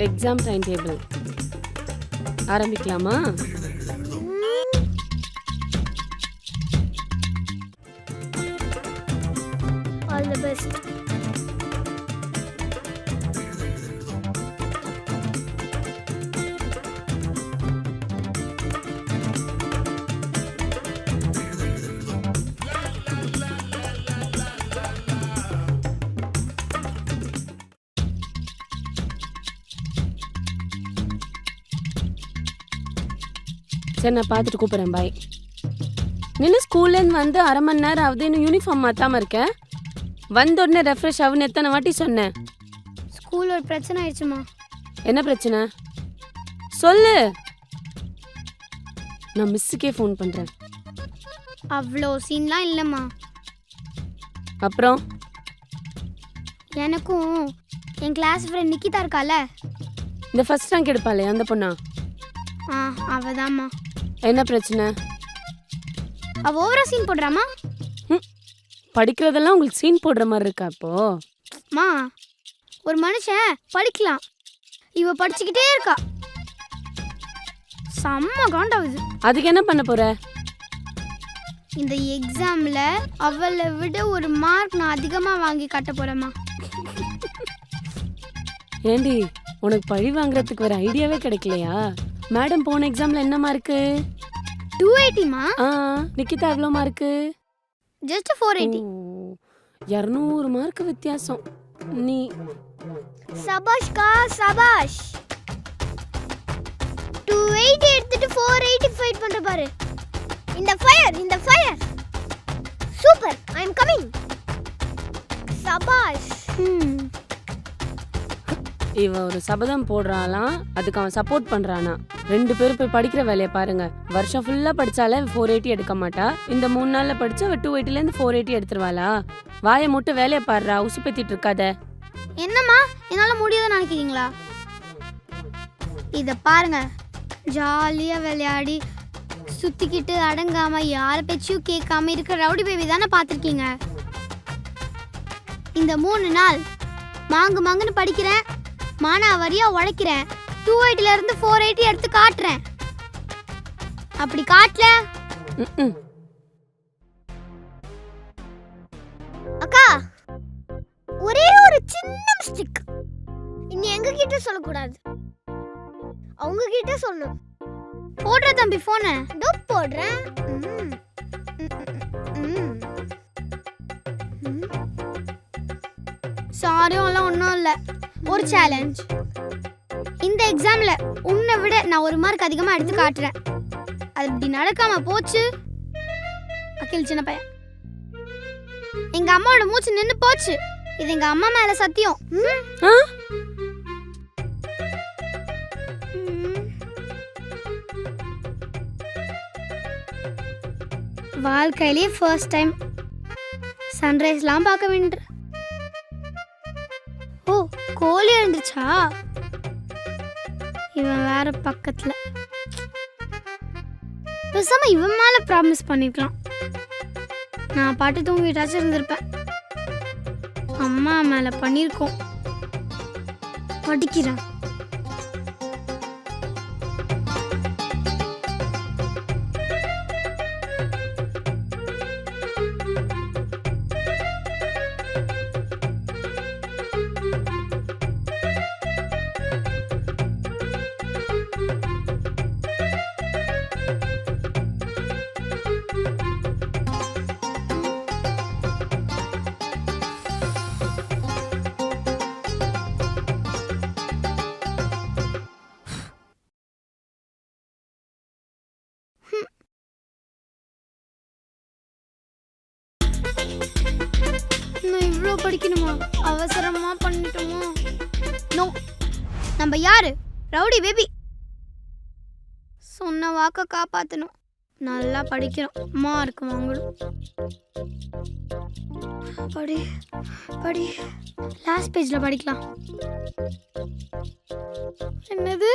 Exam time table ஆரம்பிக்கலாமா? All the best. சரி, நான் பார்த்துட்டு கூப்பிட்றேன். பாய். நின்று ஸ்கூல்லேருந்து வந்து அரை மணி நேரம் ஆகுது, இன்னும் யூனிஃபார்ம் மாற்றாமல் இருக்கேன். வந்த உடனே ரெஃப்ரெஷ் ஆகுன்னு எத்தனை வாட்டி சொன்னேன்? ஸ்கூல் ஒரு பிரச்சனை ஆயிடுச்சுமா. என்ன பிரச்சனை சொல்லு. நான் மிஸ்ஸுக்கே ஃபோன் பண்ணுறேன். அவ்வளோ சீன்லாம் இல்லைம்மா. அப்புறம் எனக்கும் என் கிளாஸ் ஃப்ரெண்ட் நிக்கிதா இருக்கால, இந்த ஃபர்ஸ்ட் ரேங்க் எடுப்பாளே அந்த பொண்ணா? அவதாம்மா. என்ன பிரச்சனை? அவ ஓவரா சீன் போடுறாமா. படிக்கிறதெல்லாம் உங்களுக்கு சீன் போடுற மாதிரி இருக்கா? அப்போ மா, ஒரு மனுஷன் படிக்கலாம், இவ படிச்சுக்கிட்டே இருக்கா. செம்ம காண்டாவுது. அதுக்கு என்ன பண்ண போற? இந்த எக்ஸாம்ல அவளை விட ஒரு மார்க் நான் அதிகமா வாங்கி காட்ட போறேம்மா. ஏண்டி, உனக்கு பழி வாங்குறதுக்கு வேற ஐடியாவே கிடைக்கலையா? மேடம் போன எக்ஸாம்ல என்ன மார்க்கு? 280மா. நிக்கிதா எவ்வளோ மார்க்கு? ஜஸ்ட் 480. 200 மார்க் வித்தியாசம். நீ சபாஷ்கா சபாஷ். 280 எடுத்துட்டு 480 ஃபைட் பண்ற பாரு. இந்த fire super. I am coming. சபாஷ். இவ ஒரு சபதம் போடுறாளாம், அதுக்கு அவன் சப்போர்ட் பண்றானா. 2 பேரும் போய் படிக்கிற வேலையை பாருங்க. வருஷம் ஃபுல்லா படிச்சாலே 480 எடுக்க மாட்டா. இந்த 3 நாள்ல படிச்சு அவ 280ல 480 எடுத்துருவாளா? வாயை மூட்டு வேலையை பாடுறா, உசுப்பேத்திட்டு இருக்காத. என்னம்மா, என்னால முடியாதுன்னு நினைக்கிறீங்களா? இத பாருங்க, ஜாலியா விளையாடி சுத்திக்கிட்டு அடங்காம யார பேச்சும் கேட்காம இருக்கிற ரவுடி பேபி தானே பார்த்துருக்கீங்க. இந்த 3 நாள் மாங்குன்னு படிக்கிறேன், மானாவாரியா உழைக்கிறேன், 280ல இருந்து 480 எடுத்து காட்டுறேன். அப்படி காட்டல அக்கா, ஒரே ஒரு சின்ன மிஸ்டேக். இனி எங்க கிட்ட சொல்லக்கூடாது, அவங்க கிட்ட சொல்லணும். போடுற தம்பி போன. இதோ போடுறேன். சாரியும் எல்லாம் ஒன்றும் இல்லை, ஒரு சேலஞ்ச். இந்த எக்ஸாம்ல உன்னை விட நான் ஒரு மார்க் அதிகமாக எடுத்து காட்டுறேன். அது இப்படி நடக்காம போச்சு, அகில் சின்ன பையன், எங்க அம்மாவோட மூச்சு நின்று போச்சு. இது எங்க அம்மா மேல சத்தியம். வாழ்க்கையிலேயே ஃபர்ஸ்ட் டைம் சன்ரைஸ்லாம் பார்க்க வேண்டிய. ஓ, கோழி எழுந்துச்சா? இவன் வேற பக்கத்துல. பேசாம இவன் மேல ப்ராமிஸ் பண்ணிருக்கலாம். நான் பாட்டு தூங்கிட்டாச்சும் இருந்திருப்பேன். அம்மா மேல பண்ணிருக்கோம். படிக்கிறேன். நான் இவ்வளோ படிக்கணுமா? அவசரமா பண்ணிட்டோமோ? நோ, நம்ம யாரு? Rowdy baby. சொன்ன வாக்க காப்பாற்றணும். நல்லா படிக்கணும், மார்க் வாங்கணும். படி படி, லாஸ்ட் பேஜில் படிக்கலாம். என்னது?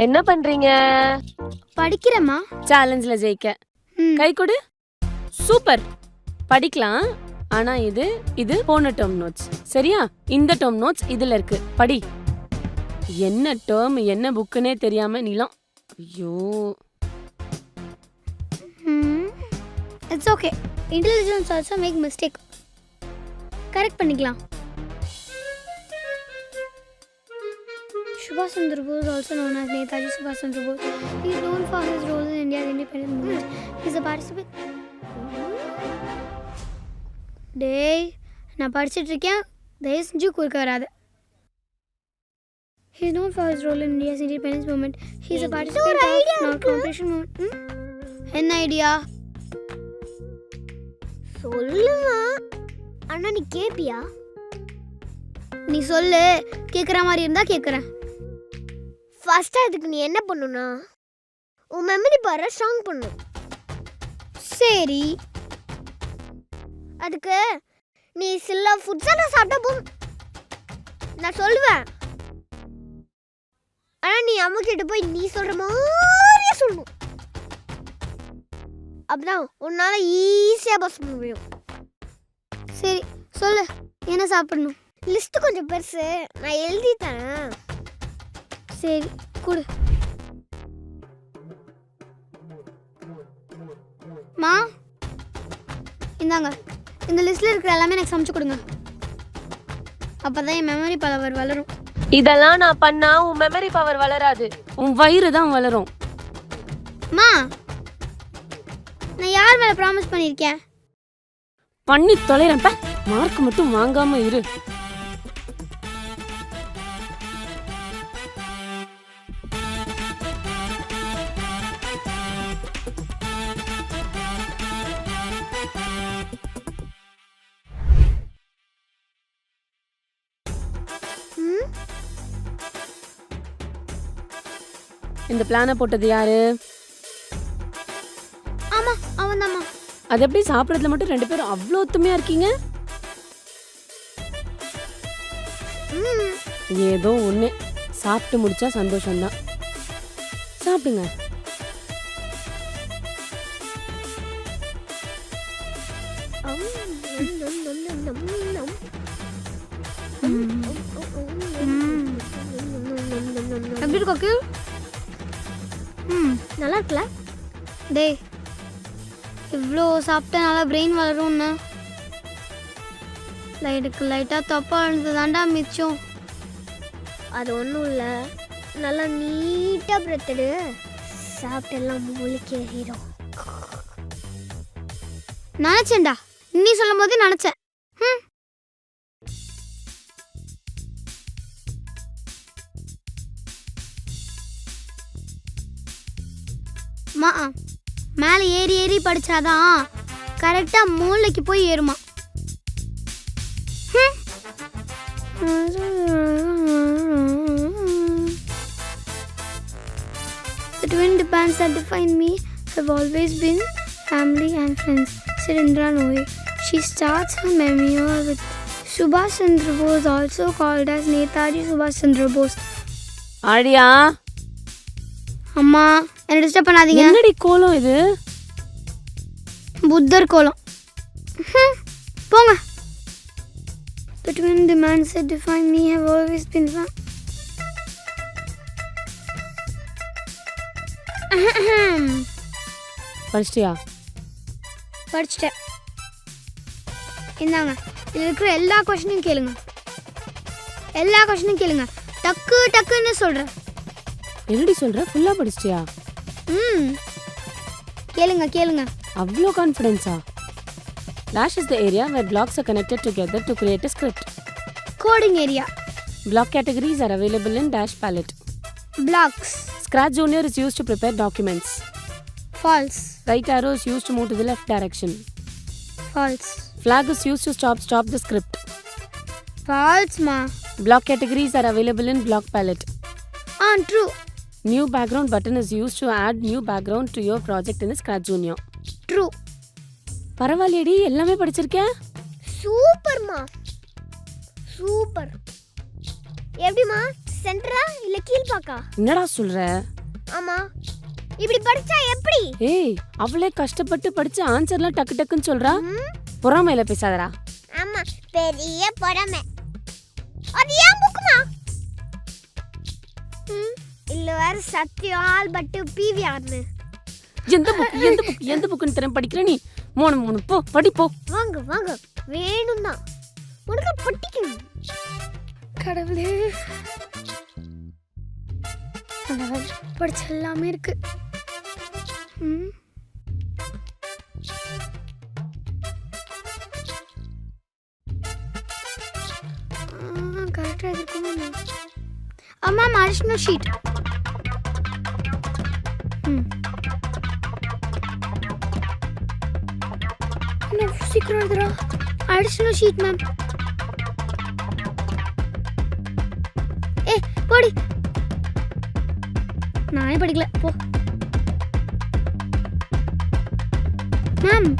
என்ன பண்றீங்க? படிக்கிறேம்மா. சேலஞ்சில் ஜெயிக்க கை கொடு. சூப்பர். படிக்கலாம். ஆனா இது போன டேர்ம் நோட்ஸ். சரியா? இந்த டேர்ம் நோட்ஸ் இதுல இருக்கு. படி. என்ன டேர்ம் என்ன புக்குன்னே தெரியாம நீலாம். ஐயோ. It's okay. Intelligence also make mistake. Correct பண்ணிக்கலாம். Subhash Chandra Bose, also known as Netaji Subhash Chandra Bose, he is known for his role in India's independence movement. He is a participant. டேய், நான் படிச்சிட்டு இருக்கேன், தயவு செஞ்சு குறுக்க வராத. He is known for his role in India's independence movement. He is a participant of non-cooperation movement. என்ன idea? சொல்லுமா. அண்ணா நீ கேப்பியா? நீ சொல்லு. கேட்குற மாதிரி இருந்தா கேட்குறேன். ஃபர்ஸ்ட் அதுக்கு நீ என்ன பண்ணுனா, உன் மெமரி பவரை ஸ்ட்ராங் பண்ணும். சரி, அதுக்கு நீ சில ஃபுட்ஸ் எல்லாம் சாப்பிட்டா போதும். நான் சொல்லுவேன், ஆனா நீ அம்மா கிட்ட போய் நீ சொல்ற மாதிரியே சொல்லணும். அப்பதான் உன்னால ஈஸியா பாஸ் பண்ண முடியும். சரி சொல்லு, என்ன சாப்பிடணும்? லிஸ்ட் கொஞ்சம் பெருசு, நான் எழுதி தரேன். சரி கொடு. மா, இந்தாங்க, இந்த லிஸ்ட்ல இருக்கிற எல்லாமே எனக்கு சமைச்சு கொடுங்க. அப்பதான் என் மெமரி பவர் வளரும். இதெல்லாம் நான் பண்ணா உன் மெமரி பவர் வளராது, உன் வயிறு தான் வளரும். மா, நான் யார் மேல ப்ராமிஸ் பண்ணியிருக்கேன்? பண்ணி தொலைறப்ப மார்க் மட்டும் வாங்காம இரு. இந்த பிளானை போட்டது யாரு? ஆமா, அவன்தாம்மா. அது எப்படி சாப்பிடறதுல மட்டும் ரெண்டு பேரும் அவ்வளோ ஒத்துமையா இருக்கீங்க? ஏதோ ஒண்ணு, சாப்பிட்டு முடிச்சா சந்தோஷம்தான். சாப்பிடுங்க. எப்படி இருக்கா கியூ? நல்லா இருக்குல்ல? டேய், இவ்வளோ சாப்பிட்டா நல்லா பிரெயின் வளரும்னு லைட்டாக தப்பா இருந்தது தாண்டா மிச்சம். அது ஒன்றும் இல்லை, நல்லா நீட்டாக பிரெத்தடு சாப்பிட்டு எல்லாம் மூலிக்கு ஏறிடும். நினச்சேன்டா, நீ சொல்லும் போதே நினச்சேன். மேலே ஏறி ஏறி படிச்சாதான் கரெக்டாக மூளைக்கு போய் ஏறுமா. The twin bands that define me have always been family and friends, said Indra Nooyi. She starts her memoir with Subhash Chandra Bose, also called as Netaji Subhash Chandra Bose. ஆடியா, அம்மா என்ன டிஸ்டர்ப் பண்ணாதீங்க. என்னடி கோலம் இது? புத்தர் கோலம். போங்க. The twin demands that define me have always been படிச்சிட்டியா? படிச்சிட்டேன். இந்தாங்க, இதில் இருக்கிற எல்லா கொஸ்டினையும் கேளுங்க. எல்லா கொஸ்டினையும் கேளுங்க. டக்கு டக்குன்னு சொல்கிறேன். என்னடி சொல்ற? ஃபுல்லா படிச்சிட்டியா? கேளுங்க கேளுங்க. அவ்வளோ கான்ஃபிடென்ஸா? Dash is the area where blocks are connected together to create a script. Coding area. Block categories are available in Dash palette. Blocks. Scratch Junior is used to prepare documents. False. Right arrow is used to move to the left direction. False. Flag is used to stop the script. ஃபால்ஸ்மா. Block categories are available in block palette. True. New background button is used to add new background to your project in Scratch Junior. True. பரவாயில்லையடி, எல்லாமே படிச்சிருக்கேன். சூப்பர்மா, super. எப்படிமா, சென்டரா இல்ல கீழ்பாக்கா? என்னடா சொல்ற? ஆமா, இப்படி படிச்சா எப்படி? ஏய், அவளே கஷ்டப்பட்டு படிச்ச ஆன்சர்லாம் டக்கு டக்குன்னு சொல்றா. பொறாமையில பேசாதடா. ஆமா, பெரிய பொறாமை. அது ஏன் புக்குமா? இல்ல வேற சத்தியம் ஆல்பர்ட் பிவிஆர்னு. எந்த புக்குன்னு தெரியும் படிக்கிற நீ? மூணு போ படிப்போ. வாங்க வாங்க, வேணும்னா உனக்கு படிக்கணும். கடவுளே, படிச்ச எல்லாமே இருக்கு. கரெக்டா இருக்குமா? அம்மா, அடிஷனல் ஷீட். சீக்கிரம் எழுதுறா. Additional sheet ma'am. போடி. நானே படிக்கல, போ மேம்.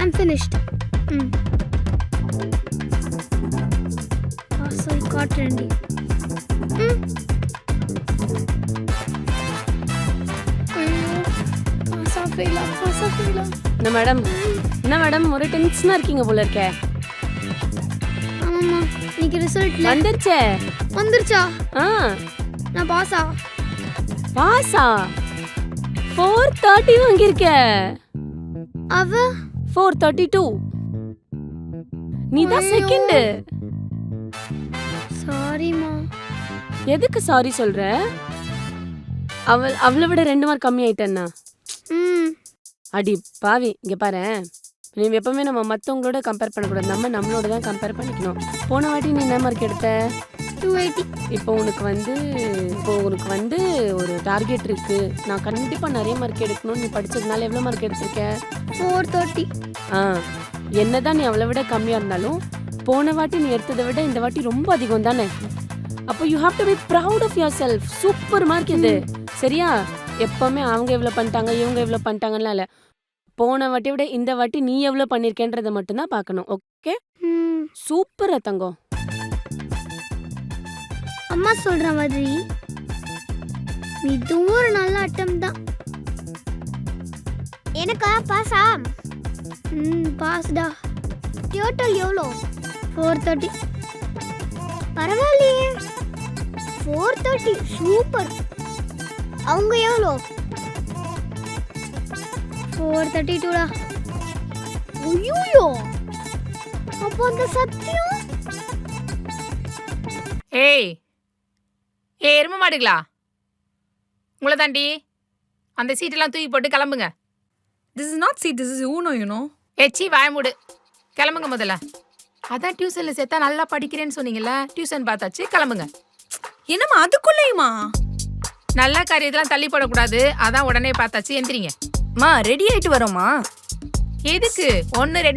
I'm finished. பாஸை காட்டுறேன்டி. பாஸா ஃபெயிலா? என்ன மேடம் ஒரு டென்ஷனா இருக்கீங்க போல இருக்கே. ஆமாம்மா, இன்னைக்கு ரிசல்ட்ல வந்துருச்சா? நான் பாஸா? 430 வாங்கியிருக்க. அவ 432. நீ தான் செகண்ட். சாரிமா. எதுக்கு சாரி சொல்ற? அவளை விட 2 மார்க் கம்மி ஆயிட்டேன்னா? அடி பாவி, இங்க பாரு, நீ எப்பவுமே நம்ம மற்றவங்களோட கம்பேர் பண்ணக்கூடாது. நம்மளோட தான் கம்பேர் பண்ணிக்கணும். போன வாட்டி நீ என்ன மார்க் எடுத்த? 280. இப்போ உனக்கு வந்து ஒரு டார்கெட் இருக்கு. நான் கண்டிப்பா நிறைய மார்க் எடுக்கணும். நீ படிச்சதுனால எவ்வளவு மார்க் எடுத்திருக்க? 430. என்னதான் நீ அவளை விட கம்மியா இருந்தாலும் போன வாட்டி நீ எடுத்ததை விட இந்த வாட்டி ரொம்ப அதிகம் தானே. அப்போ you have to be proud of yourself. Super mark இது, சரியா? எப்பவுமே அவங்க எவ்வளவு பண்ணிட்டாங்க, இவங்க எவ்வளவு பண்ணிட்டாங்கன்னு இல்ல. போன வாட்டியை விட இந்த வாட்டி நீ எவ்வளவு பண்ணிருக்கேன்றத மட்டும்தான் பார்க்கணும். ஓகே, சூப்பர் தங்கம். அம்மா சொல்ற மாதிரி இதுவும் ஒரு நல்ல அட்டம் தான். எனக்கா பாஸா? பாஸ்டா. டோட்டல் எவ்வளோ? 430. பரவாயில்லையே, 430 சூப்பர். அவங்க எவ்வளோ? 432டா. ஐயோ, அப்போ அந்த சத்தியம். ஏய் எருமை மாடுங்களா, உங்களை தாண்டி அந்த சீட்டெல்லாம் தூக்கி போட்டு கிளம்புங்க. This is not seat, this is Uno, you know. ஏச்சி வாய மூடு, கிளம்புங்க முதல்ல. அதான் டியூஷனில் சேர்த்தா நல்லா படிக்கிறேன்னு சொன்னீங்கல்ல, டியூஷன் பார்த்தாச்சு, கிளம்புங்க. என்னம்மா அதுக்குள்ளேயுமா? நல்ல காரியத்தெல்லாம் தள்ளி போடக்கூடாது, அதான் உடனே பார்த்தாச்சு, எந்திரிங்க. ரெடி ஆயிட்டு வரோமா? எதுக்கு? ஒன்று ரெடி